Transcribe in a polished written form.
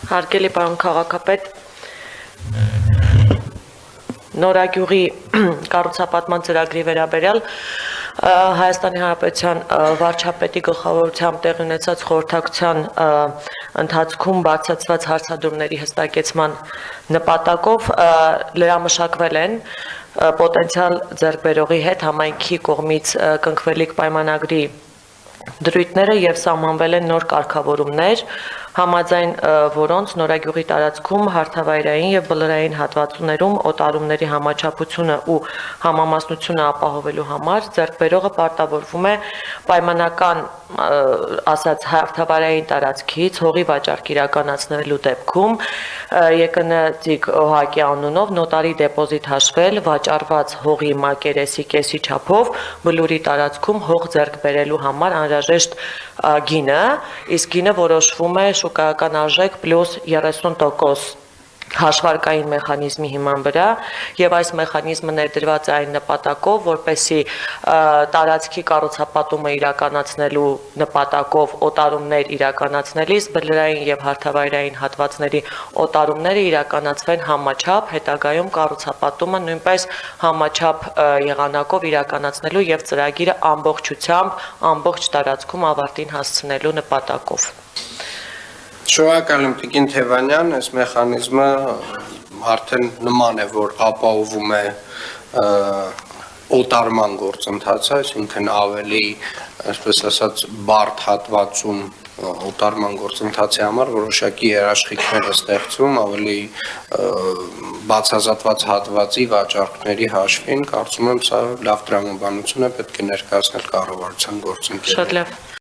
Հարգելի պարոն քաղաքապետ, Նորագյուղի կառուցապատման ծրագրի վերաբերյալ Հայաստանի Հանրապետության վարչապետի գլխավորությամբ տեղի ունեցած խորհրդակցության ընթացքում բարձրացված հարցադրումների հստակեցման նպատակով լրամշակվել են պոտենցիալ ձեռքբերողի հետ համայնքի կողմից կնքվելիք պայմանագրի դրույթները եւ սահմանվել են նոր կարգավորումներ, համաձայն որոնց Նորագյուղի տարածքում հարթավայրային եւ բլրային հատվածներում օտարումների համաչափությունը ու համամասնությունը ապահովելու համար ձեռքբերողը պարտավորվում է պայմանական ասած հարթավայրային տարածքից հողի վաճառք իրականացնելու դեպքում ԵԿՆ ՕՀԱԿ-ի անունով նոտարի դեպոզիտ հաշվել վաճառված հողի մակերեսի կեսի չափով բլուրի տարածքում հող ձեռք բերելու համար անհրաժեշտ գինը, իսկ գինը որոշվում է շուկայական արժեք պլյուս 30% հաշվարկային մեխանիզմի հիման վրա եւ այս մեխանիզմը ներդրված է այն նպատակով, որպեսզի տարածքի կառուցապատումը իրականացնելու նպատակով օտարումներ իրականացնելիս բլրային եւ հարթավայրային հատվածների օտարումները իրականացվեն համաչափ, հետագայում կառուցապատումը նույնպես համաչափ եղանակով իրականացնելու եւ ծրագիրը ամբողջությամբ ամբողջ տարածքում ավարտին հասցնելու նպատակով։ Շնորհակալ եմ Տիկին Թևանյան, այս մեխանիզմը արդեն նման է, որ ապահովում է օտարման գործընթացը, այսինքն ավելի, այսպես ասած, բարդ հատվածում օտարման գործընթացի համար որոշակի երաշխիքներ է ստեղծում, ավելի բացազատված հատվածի վաճառքների հաշվին, կարծում եմ սա լավ տրամաբանություն է պետք է ներկայացնել կառավարության գործընկերներին։ Շատ լավ։